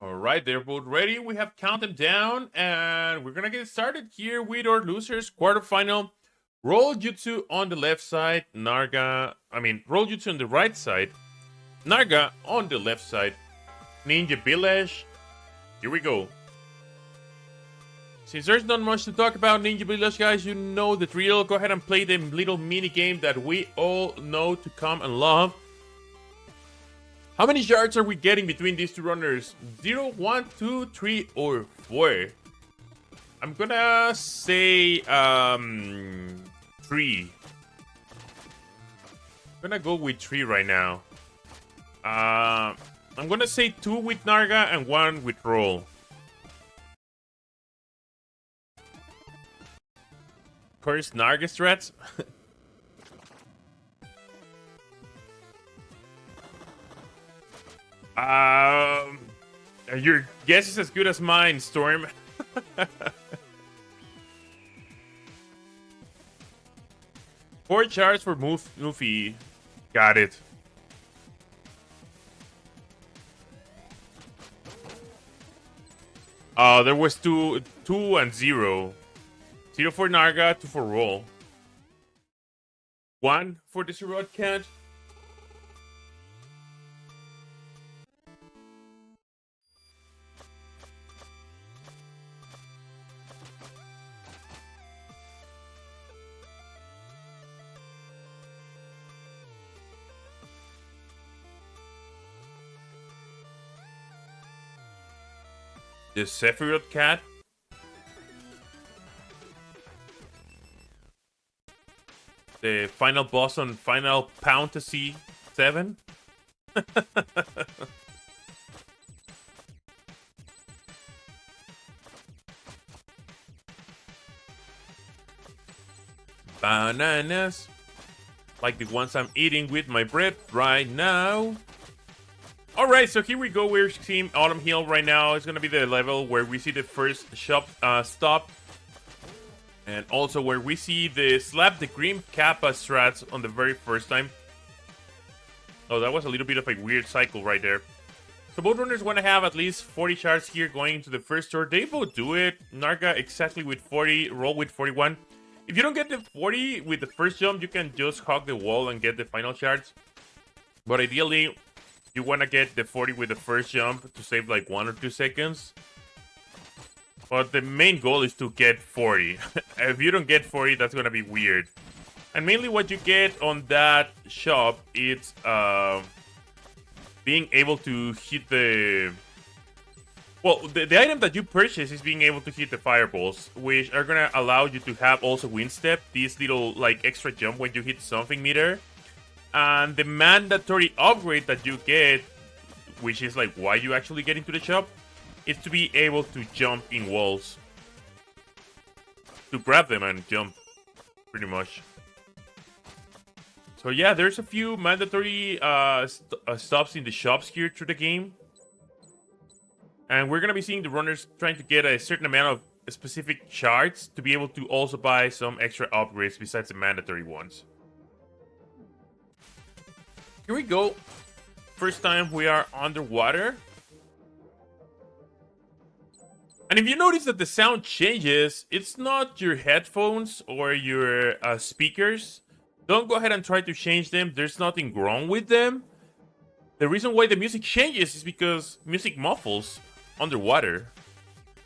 All right, they're both ready. We have count them down, and we're gonna get started here with our losers quarterfinal. Rolljutsu on the left side, Rolljutsu on the right side, Narga on the left side, Ninja Village. Here we go. Since there's not much to talk about Ninja Village, guys, you know the drill. Go ahead and play the little mini game that we all know to come and love. How many shards are we getting between these two runners? 0, 1, 2, 3, or 4? I'm gonna say 3. I'm gonna go with 3 right now. I'm gonna say 2 with Narga and 1 with Roll. Of course, Narga strats. Your guess is as good as mine, Storm. 4 shards for Luffy. Got it. There was 2 and 0. 0 for Narga, 2 for Roll. 1 for the Zerod Cat. The Sephiroth Cat. The final boss on Final Fantasy 7. Bananas. Like the ones I'm eating with my bread right now. Alright, so here we go. We're seeing Autumn Hill right now. It's going to be the level where we see the first shop stop. And also where we see the Slap the Grim Kappa strats on the very first time. Oh, that was a little bit of a weird cycle right there. So both runners want to have at least 40 shards here going into the first tour. They both do it. Narga exactly with 40, Roll with 41. If you don't get the 40 with the first jump, you can just hug the wall and get the final shards. But ideally, you want to get the 40 with the first jump to save like 1 or 2 seconds. But the main goal is to get 40. If you don't get 40, that's going to be weird. And mainly what you get on that shop, it's being able to hit the... Well, the item that you purchase is being able to hit the fireballs, which are going to allow you to have also wind step, this little like extra jump when you hit something meter. And the mandatory upgrade that you get, which is like why you actually get into the shop, is to be able to jump in walls. To grab them and jump, pretty much. So yeah, there's a few mandatory stops in the shops here through the game. And we're going to be seeing the runners trying to get a certain amount of specific shards to be able to also buy some extra upgrades besides the mandatory ones. Here we go. First time we are underwater. And if you notice that the sound changes, it's not your headphones or your speakers. Don't go ahead and try to change them. There's nothing wrong with them. The reason why the music changes is because music muffles underwater.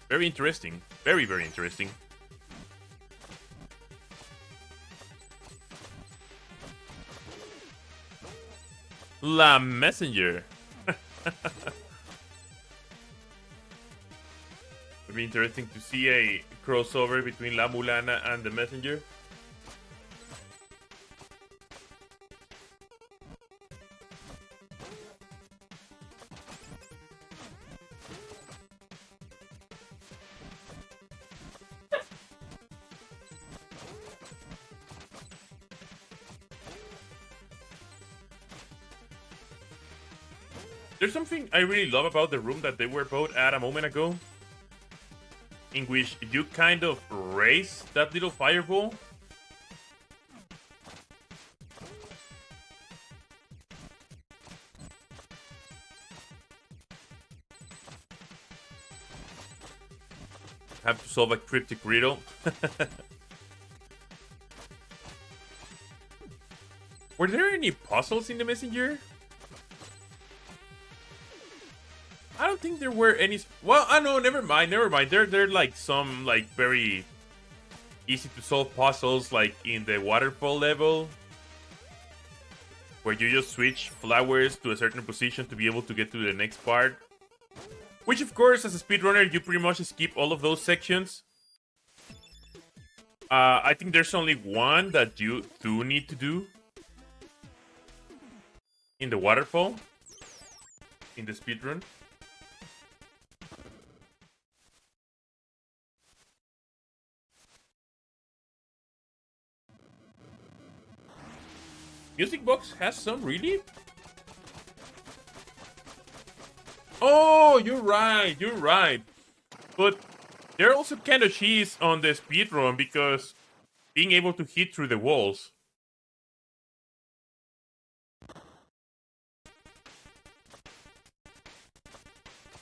Very interesting. Very, very interesting. La Messenger. It'd be interesting to see a crossover between La Mulana and the Messenger. There's something I really love about the room that they were both at a moment ago, in which you kind of raise that little fireball. Have to solve a cryptic riddle. Were there any puzzles in the messenger? I don't think there were any. Well, I know. Never mind. Never mind. They're like some like very easy to solve puzzles, like in the waterfall level, where you just switch flowers to a certain position to be able to get to the next part. Which, of course, as a speedrunner, you pretty much skip all of those sections. I think there's only one that you do need to do in the waterfall in the speedrun. Music box has some, really? Oh, you're right, you're right. But they're also kind of cheese on the speedrun because being able to hit through the walls.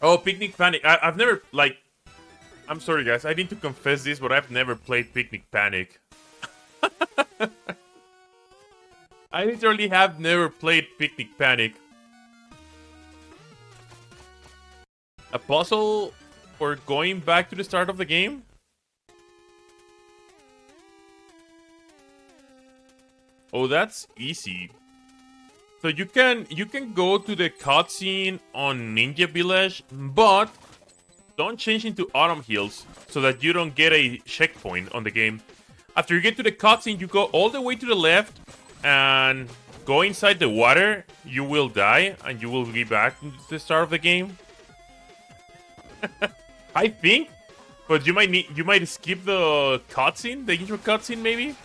Oh, Picnic Panic. I've never, like... I'm sorry, guys. I need to confess this, but I've never played Picnic Panic. I literally have never played Picnic Panic. A puzzle for going back to the start of the game? Oh, that's easy. So you can go to the cutscene on Ninja Village, but don't change into Autumn Hills so that you don't get a checkpoint on the game. After you get to the cutscene, you go all the way to the left and go inside the water. You will die and you will be back to the start of the game. I think, but you might skip the cutscene, the intro cutscene maybe.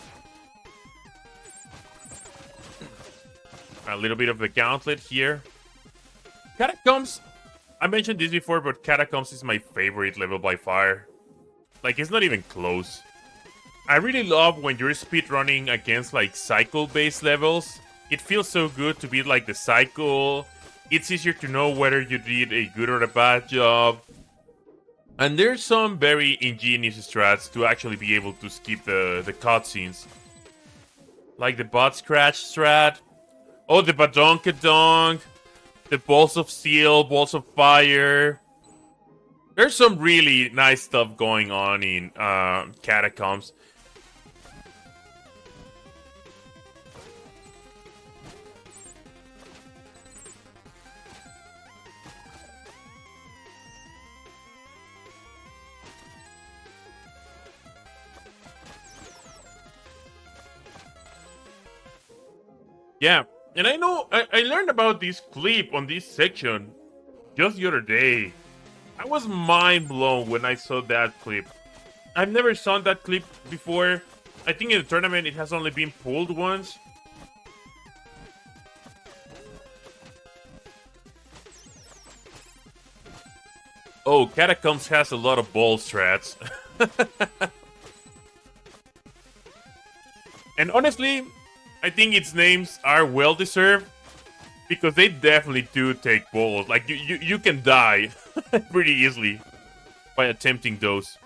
A little bit of the gauntlet here. Catacombs. I mentioned this before, but Catacombs is my favorite level by far. Like, it's not even close. I really love when you're speedrunning against like cycle-based levels. It feels so good to beat like the cycle. It's easier to know whether you did a good or a bad job. And there's some very ingenious strats to actually be able to skip the cutscenes. Like the butt scratch strat. Oh, the badonkadonk. The balls of steel, balls of fire. There's some really nice stuff going on in Catacombs. Yeah, and I know, I learned about this clip on this section just the other day. I was mind blown when I saw that clip. I've never saw that clip before. I think in the tournament it has only been pulled once. Oh, Catacombs has a lot of ball strats. And honestly, I think its names are well deserved because they definitely do take balls. Like you can die pretty easily by attempting those.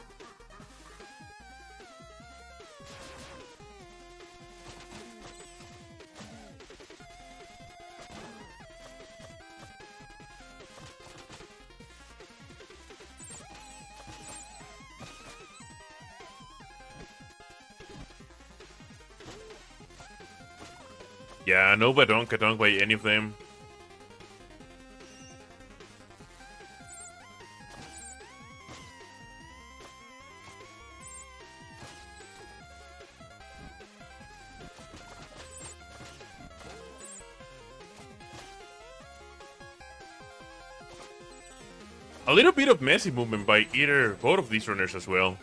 Yeah, no badonkadonk by any of them. A little bit of messy movement by both of these runners as well.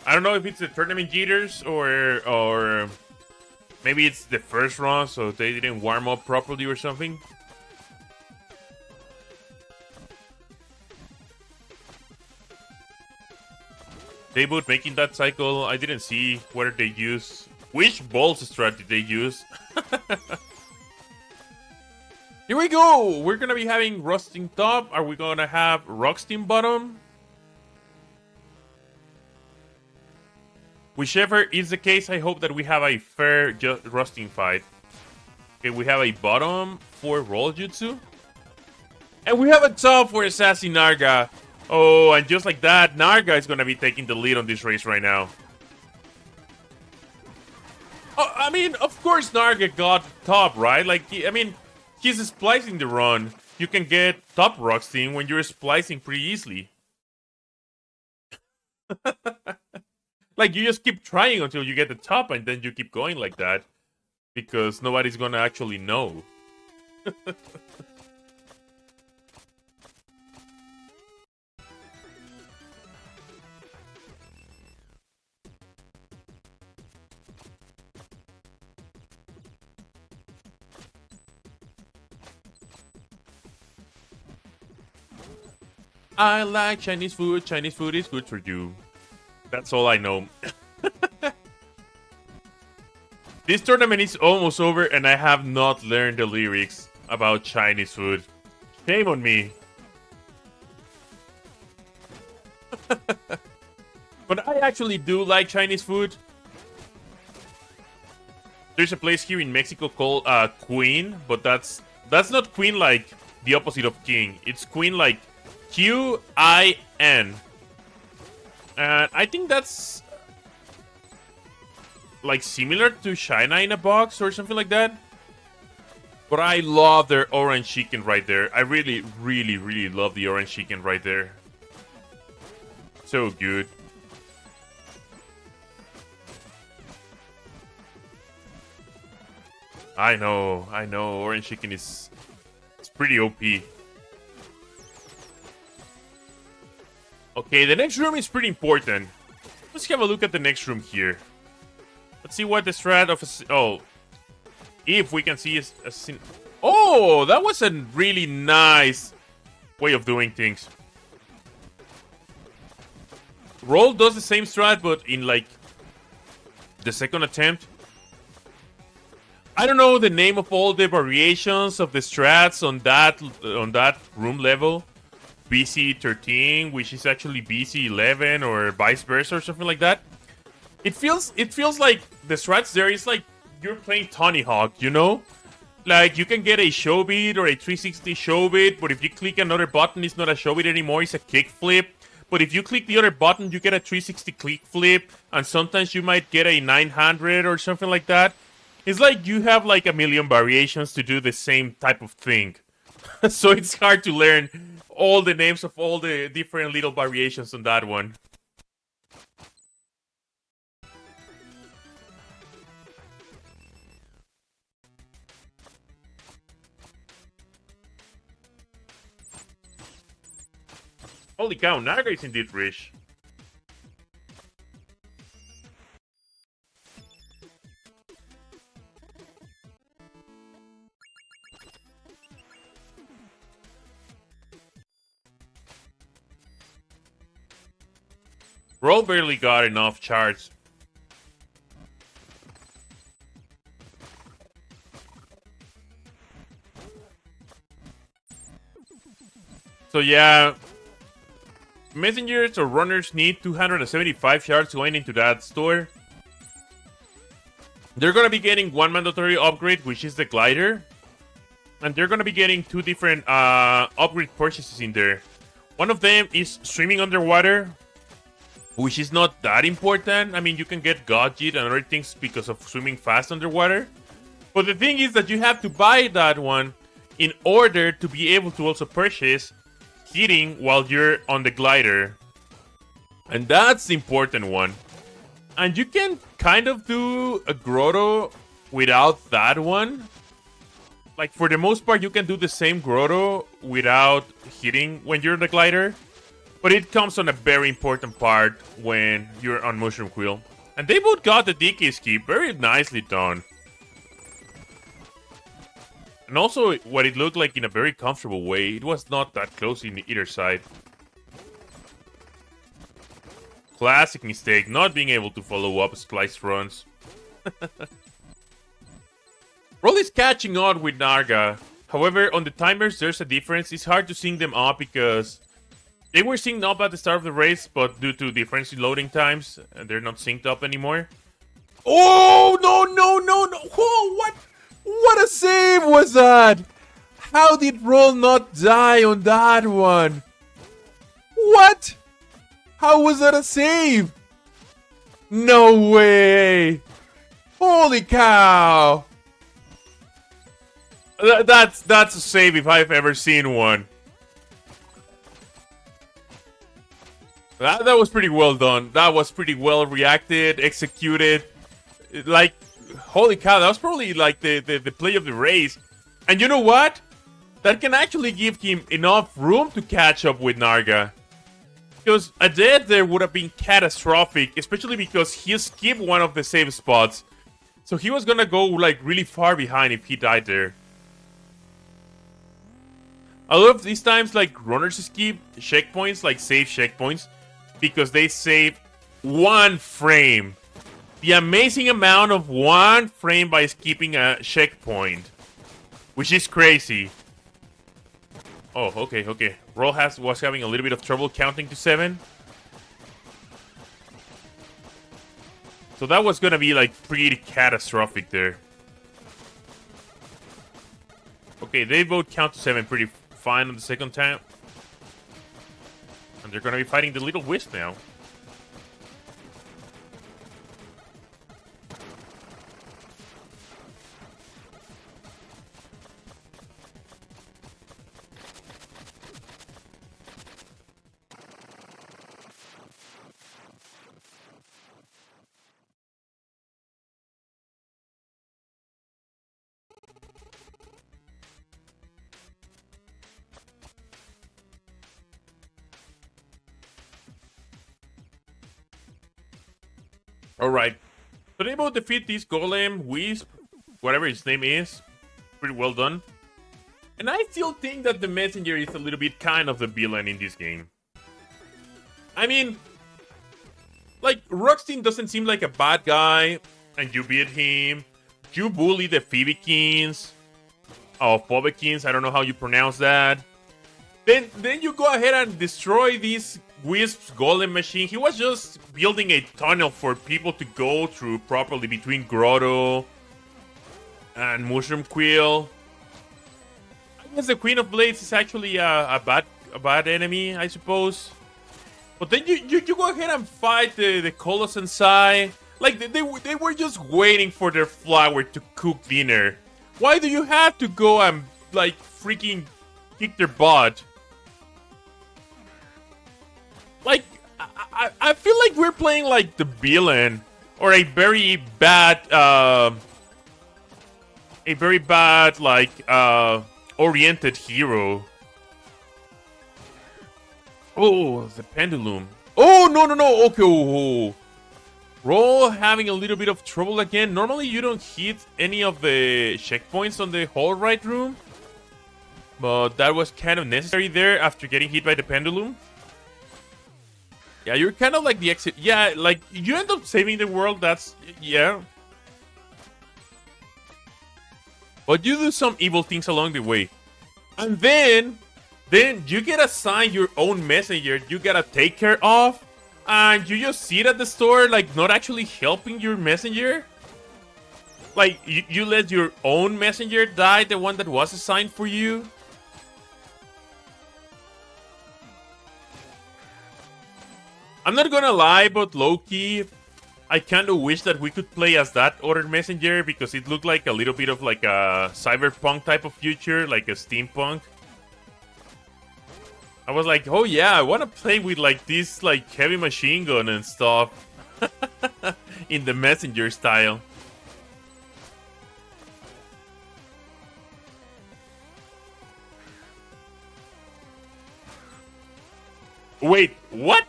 I don't know if it's the tournament jitters or maybe it's the first run, so they didn't warm up properly or something. Debut making that cycle, I didn't see whether they use... Which balls strat did they use? Here we go! We're gonna be having Rusting top. Are we gonna have Rocksteam bottom? Whichever is the case, I hope that we have a fair rusting fight. Okay, we have a bottom for Rolljutsu. And we have a top for AssasinNarga. Oh, and just like that, Narga is going to be taking the lead on this race right now. Oh, I mean, of course Narga got top, right? Like, I mean, he's splicing the run. You can get top rusting when you're splicing pretty easily. Like, you just keep trying until you get the top, and then you keep going like that. Because nobody's gonna actually know. I like Chinese food. Chinese food is good for you. That's all I know. This tournament is almost over and I have not learned the lyrics about Chinese food. Shame on me. But I actually do like Chinese food. There's a place here in Mexico called Queen, but that's not Queen like the opposite of King. It's Queen like Q-I-N. And I think that's like similar to China in a box or something like that. But I love their orange chicken right there. I really, really, really love the orange chicken right there. So good. I know. Orange chicken it's pretty OP. Okay, the next room is pretty important. Let's have a look at the next room here. Let's see what the strat of... Oh. If we can see... Oh, that was a really nice way of doing things. Roll does the same strat, but in, like, the second attempt. I don't know the name of all the variations of the strats on that room level. BC13, which is actually BC11 or vice versa or something like that. It feels like the strats there is like you're playing Tony Hawk, you know? Like you can get a show beat or a 360 show beat, but if you click another button, it's not a show beat anymore, it's a kick flip. But if you click the other button, you get a 360 click flip, and sometimes you might get a 900 or something like that. It's like you have like a million variations to do the same type of thing. So it's hard to learn all the names of all the different little variations on that one. Holy cow, Naga is indeed rich. Roll barely got enough charts. So yeah, messengers or runners need 275 shards going into that store. They're gonna be getting one mandatory upgrade, which is the glider. And they're gonna be getting two different upgrade purchases in there. One of them is swimming underwater, which is not that important. I mean, you can get Godjit and other things because of swimming fast underwater. But the thing is that you have to buy that one in order to be able to also purchase hitting while you're on the glider. And that's the important one. And you can kind of do a grotto without that one. Like, for the most part, you can do the same grotto without hitting when you're on the glider. But it comes on a very important part when you're on Mushroom Quill. And they both got the DK ski. Very nicely done. And also, what it looked like in a very comfortable way. It was not that close in either side. Classic mistake, not being able to follow up splice runs. Roll is catching on with Narga. However, on the timers, there's a difference. It's hard to sync them up because They were synced up at the start of the race, but due to different loading times, they're not synced up anymore. Oh, no, no, no, no. Whoa, what? What a save was that? How did Roll not die on that one? What? How was that a save? No way. Holy cow. That's a save if I've ever seen one. That was pretty well done. That was pretty well reacted, executed. Like, holy cow, that was probably like the play of the race. And you know what? That can actually give him enough room to catch up with Narga. Because a death there would have been catastrophic, especially because he skipped one of the save spots. So he was gonna go like really far behind if he died there. I love these times like runners skip checkpoints, like save checkpoints, because they save 1 frame. The amazing amount of 1 frame by skipping a checkpoint. Which is crazy. Oh, okay. Roll was having a little bit of trouble counting to 7. So that was gonna be like pretty catastrophic there. Okay, they both count to 7 pretty fine on the second time. And they're gonna be fighting the little wisp now. Alright. So they both defeat this golem, wisp, whatever his name is. Pretty well done. And I still think that the messenger is a little bit kind of the villain in this game. I mean, like, Rockstein doesn't seem like a bad guy, and you beat him. You bully the Phoebekins. Oh, Phobekins, I don't know how you pronounce that. Then you go ahead and destroy this Wisp's golem machine. He was just building a tunnel for people to go through properly between Grotto and Mushroom Quill. I guess the Queen of Blades is actually a bad enemy, I suppose. But then you go ahead and fight the Colossus inside. Like, they were just waiting for their flower to cook dinner. Why do you have to go and, like, freaking kick their butt? Like, I feel like we're playing, like, the villain. Or a very bad, like, oriented hero. Oh, the pendulum. Oh, no. Okay, oh. Roll having a little bit of trouble again. Normally, you don't hit any of the checkpoints on the whole right room. But that was kind of necessary there after getting hit by the pendulum. Yeah, you're kind of like the exit. Yeah, like, you end up saving the world. That's, yeah. But you do some evil things along the way. And then you get assigned your own messenger you gotta take care of. And you just sit at the store, like, not actually helping your messenger. Like, you let your own messenger die, the one that was assigned for you. I'm not gonna lie, but low-key, I kind of wish that we could play as that other messenger, because it looked like a little bit of like a cyberpunk type of future, like a steampunk. I was like, oh yeah, I want to play with like this like heavy machine gun and stuff in the messenger style. Wait, what?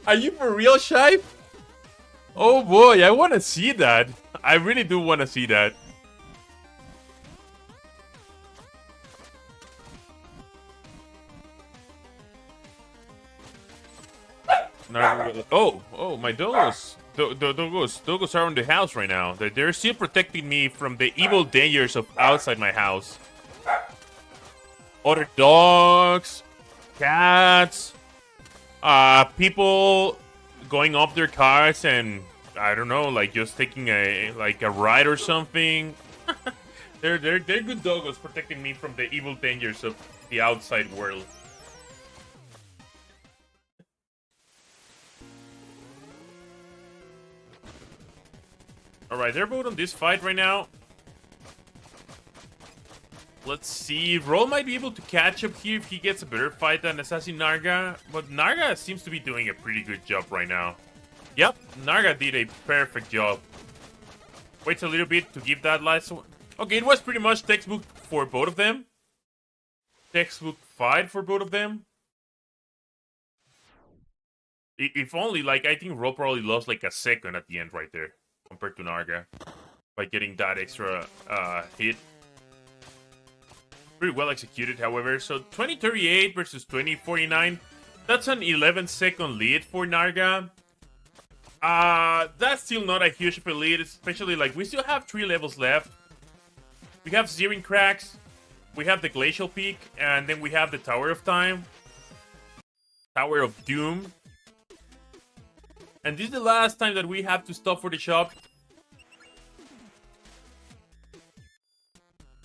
Are you for real, Shive? Oh boy, I want to see that. I really do want to see that. Oh, my doggos. Doggos are in the house right now. They're still protecting me from the evil dangers of outside my house. Other dogs. cats, people going up their cars and I don't know, like just taking a ride or something. they're good doggos protecting me from the evil dangers of the outside world. Alright, they're both on this fight right now. Let's see. Roll might be able to catch up here if he gets a better fight than AssasinNarga. But Narga seems to be doing a pretty good job right now. Yep, Narga did a perfect job. Waits a little bit to give that last one. Okay, it was pretty much textbook for both of them. Textbook fight for both of them. If only, like, I think Roll probably lost like a second at the end right there. Compared to Narga. By getting that extra hit. Pretty well executed, however. So 2038 versus 2049. That's an 11-second lead for Narga. That's still not a huge lead, especially like we still have 3 levels left. We have Searing Cracks, we have the Glacial Peak, and then we have the Tower of Time. Tower of Doom. And this is the last time that we have to stop for the shop.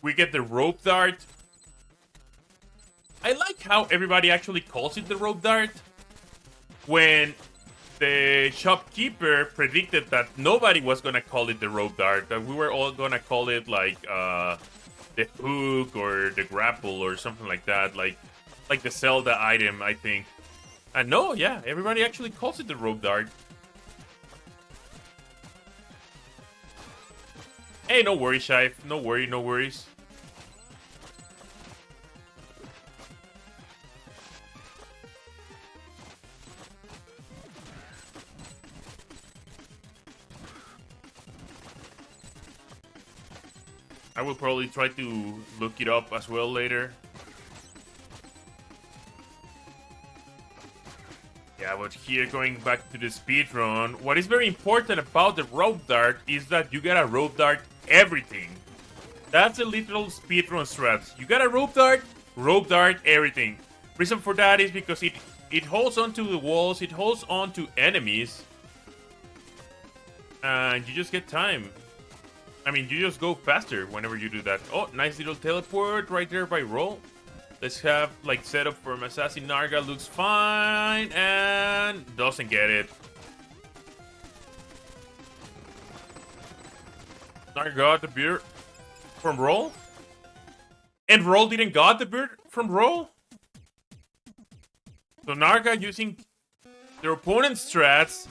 We get the Rope Dart. I like how everybody actually calls it the Rope Dart. When the shopkeeper predicted that nobody was gonna call it the Rope Dart. That we were all gonna call it like the Hook or the Grapple or something like that. Like the Zelda item, I think. And no, yeah, everybody actually calls it the Rope Dart. Hey, no worries, Shive. No worries. I will probably try to look it up as well later. Yeah, but here, going back to the speedrun, what is very important about the Rope Dart is that you gotta Rope Dart everything. That's a literal speedrun strat. You gotta Rope Dart everything. Reason for that is because it holds onto the walls, it holds onto enemies, and you just get time. I mean, you just go faster whenever you do that. Oh, nice little teleport right there by Roll. Let's have, like, setup from AssasinNarga. Looks fine, and doesn't get it. Narga got the beer from Roll? And Roll didn't got the beer from Roll? So Narga using their opponent's strats,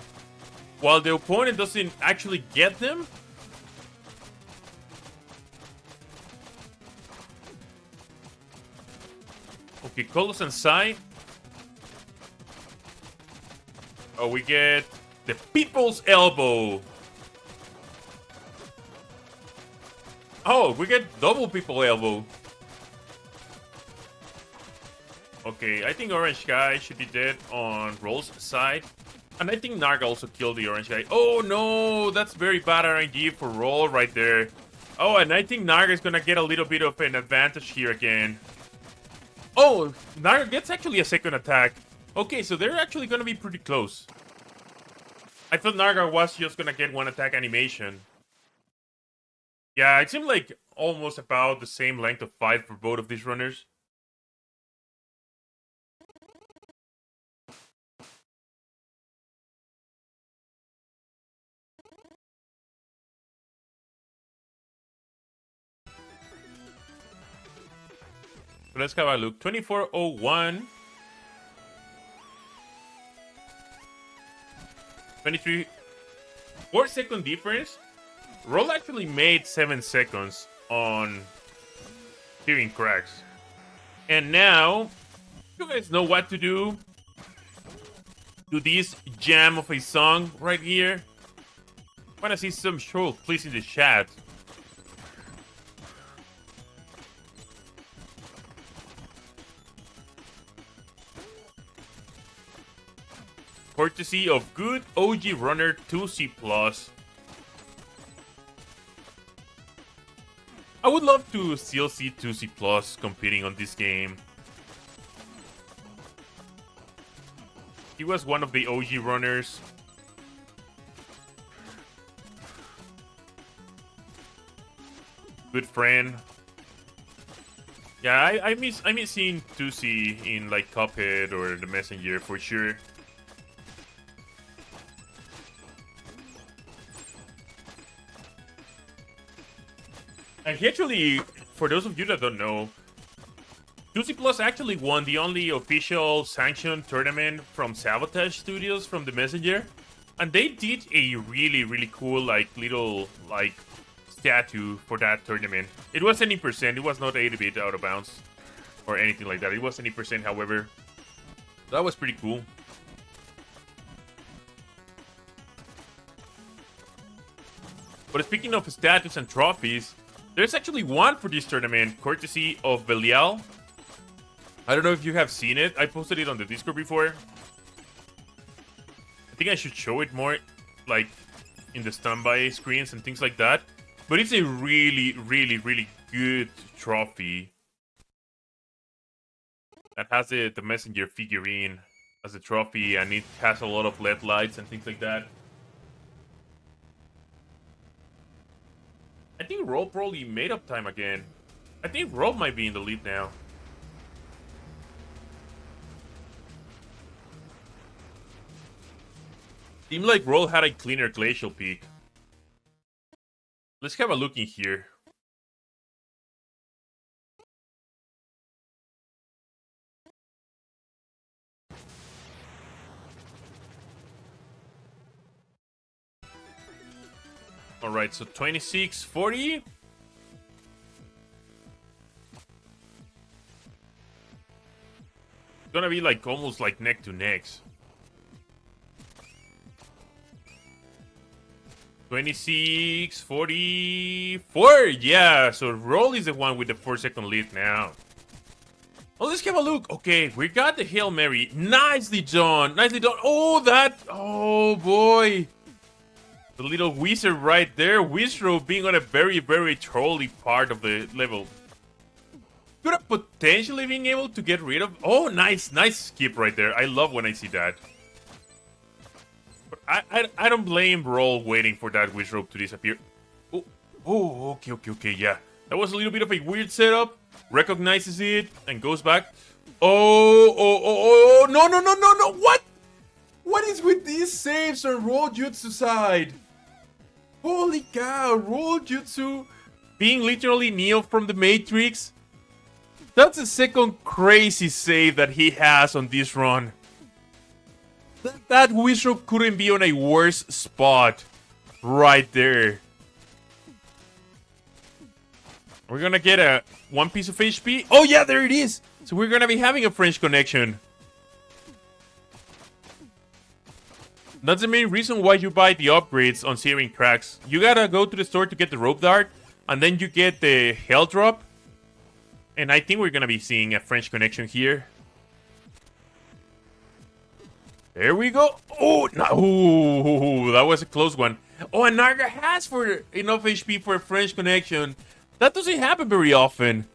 while the opponent doesn't actually get them? Okay, Kolos and Sai. Oh, we get the People's Elbow. Oh, we get double People Elbow. Okay, I think Orange Guy should be dead on Roll's side. And I think Narga also killed the Orange Guy. Oh no, that's very bad RNG for Roll right there. Oh, and I think Narga is gonna get a little bit of an advantage here again. Oh, Narga gets actually a second attack. Okay, so they're actually gonna be pretty close. I thought Narga was just gonna get one attack animation. Yeah, it seemed like almost about the same length of fight for both of these runners. So let's have a look. 24:01. 23. 4-second difference. Roll actually made 7 seconds on Searing Cracks. And now, you guys know what to do. Do this jam of a song right here. Wanna see some show, please, in the chat. Courtesy of good OG runner 2C+. I would love to still see 2C+ competing on this game. He was one of the OG runners. Good friend. Yeah, I miss seeing Tusi in like Cuphead or the Messenger for sure. And he actually, for those of you that don't know, Tusi Plus actually won the only official sanctioned tournament from Sabotage Studios from the Messenger. And they did a really cool like little like statue for that tournament. It was any percent, it was not 80-bit out of bounds or anything like that. It was any percent, however. That was pretty cool. But speaking of statues and trophies, there's actually one for this tournament, courtesy of Belial. I don't know if you have seen it. I posted it on the Discord before. I think I should show it more, like, in the standby screens and things like that. But it's a really good trophy. That has the Messenger figurine as a trophy, and it has a lot of LED lights and things like that. I think Roll probably made up time again. I think Roll might be in the lead now. Seemed like Roll had a cleaner glacial peak. Let's have a look in here. Alright, so 26, 40. It's gonna be like almost like neck to necks. 26, 44. Yeah, so Roll is the one with the 4-second lead now. Oh, let's have a look. Okay, we got the Hail Mary. Nicely done. Nicely done. Oh, that. Oh, boy. The little wizard right there. Wizard being on a very trolly part of the level. Could have potentially been able to get rid of. Oh, nice skip right there. I love when I see that. But I don't blame Roll waiting for that wizard to disappear. Oh, okay, yeah. That was a little bit of a weird setup. Recognizes it and goes back. Oh, no. What? What is with these saves on Rolljutsu side? Holy cow, Rolljutsu being literally Neo from the Matrix. That's the second crazy save that he has on this run. That wizard couldn't be on a worse spot right there. We're gonna get a 1 piece of HP. Oh yeah, there it is. So we're gonna be having a French connection. That's the main reason why you buy the upgrades on Searing Cracks. You gotta go to the store to get the rope dart, and then you get the hell drop. And I think we're gonna be seeing a French connection here. There we go. Oh, no. Ooh, that was a close one. Oh, and Narga has for enough HP for a French connection. That doesn't happen very often.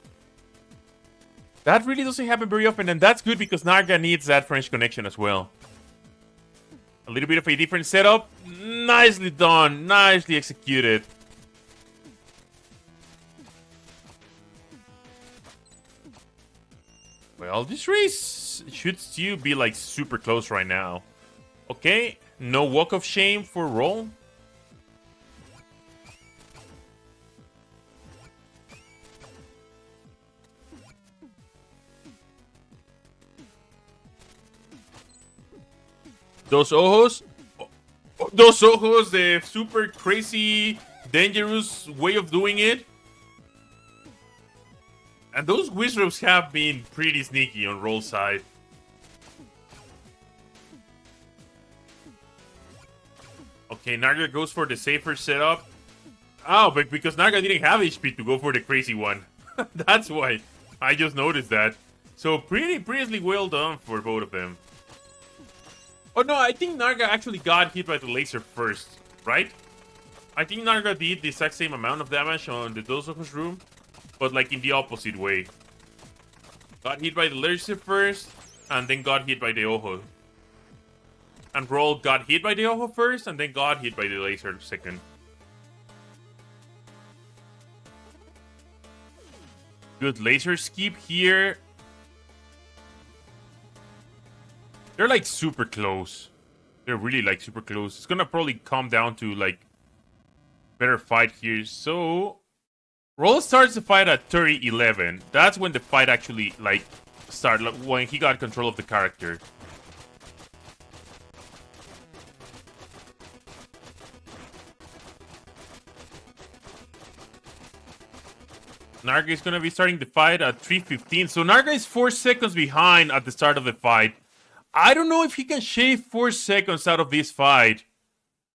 That really doesn't happen very often, and that's good because Narga needs that French connection as well. A little bit of a different setup. Nicely done. Nicely executed. Well, this race should still be like super close right now. Okay, no walk of shame for Roll. Those ojos, the super crazy, dangerous way of doing it. And those wizards have been pretty sneaky on Roll's side. Okay, Narga goes for the safer setup. Oh, but because Narga didn't have HP to go for the crazy one. That's why. I just noticed that. So pretty well done for both of them. Oh no, I think Narga actually got hit by the laser first, right? I think Narga did the exact same amount of damage on the Dos Ojos room, but like in the opposite way. Got hit by the laser first, and then got hit by the Ojo. and Roll got hit by the OOB first, and then got hit by the laser second. Good laser skip here. They're like super close. They're really like super close. It's gonna probably come down to like better fight here. So Roll starts the fight at 30-11. That's when the fight actually like started, like, when he got control of the character. Narga is going to be starting the fight at 3:15. So Narga is 4 seconds behind at the start of the fight. I don't know if he can shave 4 seconds out of this fight.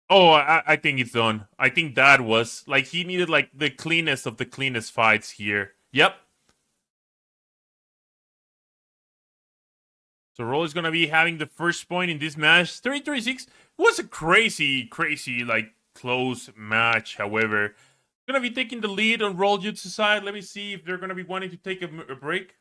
Oh, I think it's done. I think that was, like, he needed, like, the cleanest of the cleanest fights here. Yep. So Roll is going to be having the first point in this match. 30-36. It was a crazy, like, close match, however. Going to be taking the lead on Rolljutsu side. Let me see if they're going to be wanting to take a break.